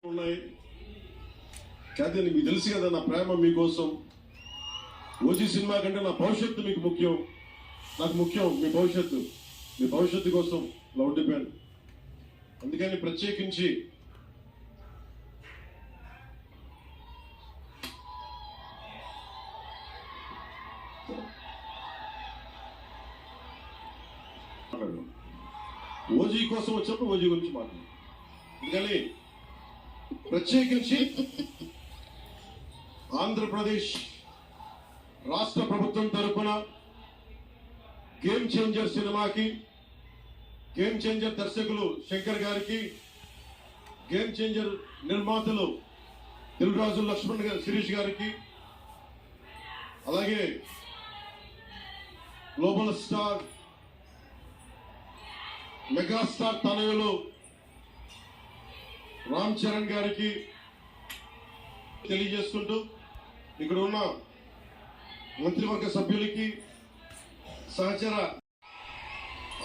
ఉన్నాయి. కాదు మీకు తెలుసు కదా నా ప్రేమ మీకోసం. ఓజీ సినిమా కంటే నా భవిష్యత్తు మీకు ముఖ్యం, నాకు ముఖ్యం మీ భవిష్యత్తు. మీ భవిష్యత్తు కోసం ఇలా ఉండిపోయాను. అందుకని ప్రత్యేకించి ఓజీ కోసం వచ్చినప్పుడు ఓజీ గురించి మాట్లాడు. అందుకని ప్రత్యేకించి ఆంధ్రప్రదేశ్ రాష్ట్ర ప్రభుత్వం తరఫున గేమ్ చేంజర్ సినిమాకి, గేమ్ చేంజర్ దర్శకులు శంకర్ గారికి, గేమ్ చేంజర్ నిర్మాతలు దిల్ రాజు లక్ష్మణ్ శిరీష్ గారికి, అలాగే గ్లోబల్ స్టార్ మెగాస్టార్ తనయులు రామ్ చరణ్ గారికి తెలియజేసుకుంటూ, ఇక్కడ ఉన్న మంత్రివర్గ సభ్యులకి, సహచర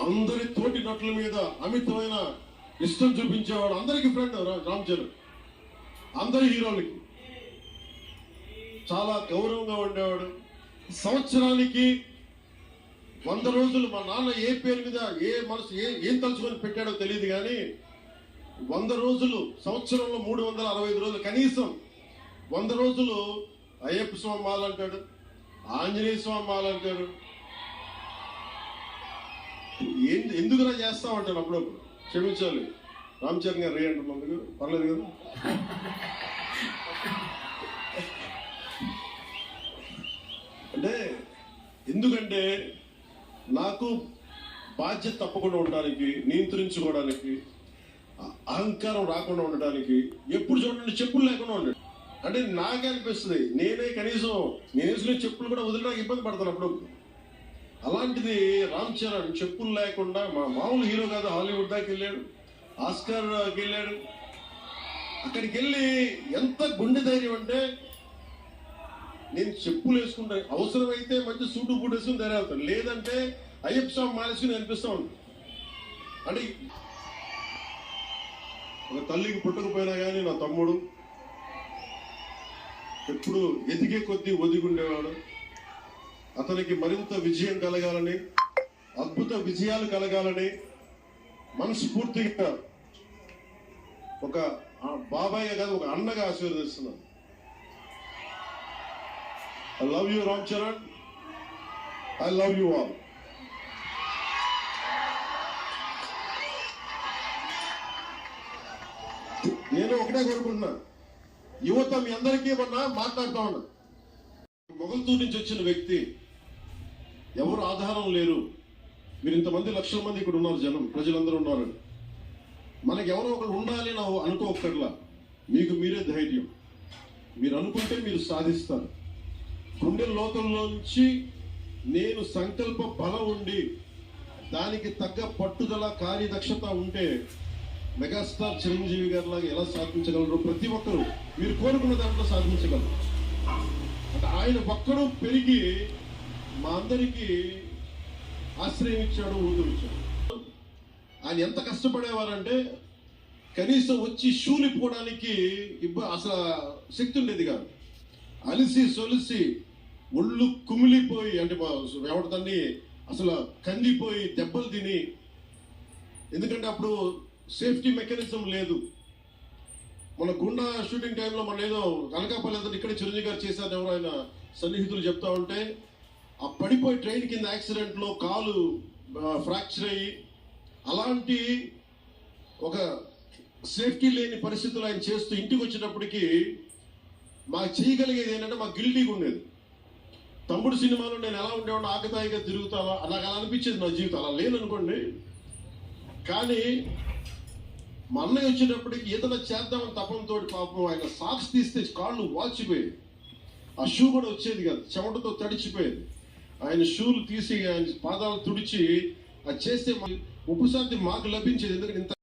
అందరి తోటి నటుల మీద అమితమైన ఇష్టం చూపించేవాడు. అందరికీ ఫ్రెండ్ రామ్ చరణ్. అందరి హీరోలకి చాలా గౌరవంగా ఉండేవాడు. సంవత్సరానికి 100 రోజులు మా నాన్న ఏ పేరు మీద ఏం తలుచుకొని పెట్టాడో తెలియదు కానీ 100 రోజులు, సంవత్సరంలో 365 రోజులు, కనీసం 100 రోజులు అయ్యప్ప స్వామి మాల అంటాడు, ఆంజనేయ స్వామి మాల అంటాడు. ఎందుకురా చేస్తామంటాను అప్పుడప్పుడు. క్షమించాలి రామ్ చరణ్ గారు, రే అంటున్నందుకు పర్లేదు కదా. అంటే ఎందుకంటే నాకు బాధ్యత తప్పకుండా ఉండడానికి, నియంత్రించుకోవడానికి, అహంకారం రాకుండా ఉండడానికి, ఎప్పుడు చూడండి చెప్పులు లేకుండా ఉండడు. అంటే నాకే అనిపిస్తుంది, నేనే కనీసం నేను చెప్పులు కూడా వదిలేడానికి ఇబ్బంది పడతాను అప్పుడప్పుడు. అలాంటిది రామ్ చరణ్ చెప్పులు లేకుండా, మామూలు హీరో కాదు, హాలీవుడ్ దాకా వెళ్ళాడు, ఆస్కార్కి వెళ్ళాడు. అక్కడికి వెళ్ళి ఎంత గుండె ధైర్యం అంటే, నేను చెప్పులు వేసుకుంటా, అవసరమైతే మంచి సూటు బూట్ వేసుకుని ధైర్యం అవుతాను, లేదంటే అయ్యప్ప స్వామి మాలేసుకుని అనిపిస్తూ ఉంటాను. అంటే ఒక తల్లికి పుట్టకపోయినా కానీ నా తమ్ముడు ఎప్పుడు ఎదిగే కొద్దీ ఒదిగుండేవాడు. అతనికి మరింత విజయం కలగాలని, అద్భుత విజయాలు కలగాలని మనస్ఫూర్తిగా ఒక బాబాయ్గా కాదు, ఒక అన్నగా ఆశీర్వదిస్తున్నాను. I love you, Ram Charan. I love you all. నేను ఒకటే కోరుకుంటున్నా, యువత మీ అందరికీ మాట్లాడుతూ ఉన్నా. మొగల్తూరు నుంచి వచ్చిన వ్యక్తి, ఎవరు ఆధారం లేరు. మీరు ఇంతమంది లక్షల మంది ఇక్కడ ఉన్నారు, జనం ప్రజలందరూ ఉన్నారు. మనకి ఎవరో ఒకరు ఉండాలి అని అనుకోకర్లా. మీకు మీరే ధైర్యం. మీరు అనుకుంటే మీరు సాధిస్తారు. గుండె లోతుల్లోంచి నేను సంకల్ప బలం ఉండి దానికి తగ్గ పట్టుదల, కార్యదక్షత ఉంటే మెగాస్టార్ చిరంజీవి గారి లాగా ఎలా సాధించగలరు? ప్రతి ఒక్కరు మీరు కోరుకున్న దాంట్లో సాధించగలరు. అంటే ఆయన ఒక్కడు పెరిగి మా అందరికీ ఆశ్రయం ఇచ్చాడు, ఊరు ఇచ్చాడు. ఆయన ఎంత కష్టపడేవారంటే కనీసం వచ్చి షూలిపోవడానికి అసలు శక్తి ఉండేది కాదు. అలిసి సొలిసి ఒళ్ళు కుమిలిపోయి, అంటే ఎవరిదాన్ని అసలు కందిపోయి దెబ్బలు తిని, ఎందుకంటే అప్పుడు సేఫ్టీ మెకానిజం లేదు. మన గుండా షూటింగ్ టైంలో మన ఏదో అనకాపల్లి ఇక్కడే చిరంజీవి గారు చేశారు, ఎవరు ఆయన సన్నిహితులు చెప్తా ఉంటే, ఆ పడిపోయి ట్రైన్ కింద యాక్సిడెంట్లో కాలు ఫ్రాక్చర్ అయ్యి, అలాంటి ఒక సేఫ్టీ లేని పరిస్థితులు ఆయన చేస్తూ ఇంటికి వచ్చేటప్పటికి మాకు చేయగలిగేది ఏంటంటే, మాకు గిల్టీగా ఉండేది. తమ్ముడు సినిమాలో నేను ఎలా ఉండేవాడిని, ఆకతాయిగా తిరుగుతావా, నాకు అలా అనిపించేది నా జీవితం. అలా లేదనుకోండి. కానీ మా అన్నయ్య వచ్చేటప్పటికి ఏదైనా చేద్దామని తపంతో పాపం ఆయన సాక్స్ తీస్తే కాళ్ళు వాచిపోయేది, ఆ షూ కూడా వచ్చేది కాదు, చెమటతో తడిచిపోయేది. ఆయన షూలు తీసి ఆయన పాదాలు తుడిచి అది చేస్తే ఉపశాంతి మాకు లభించేది. ఎందుకంటే ఇంత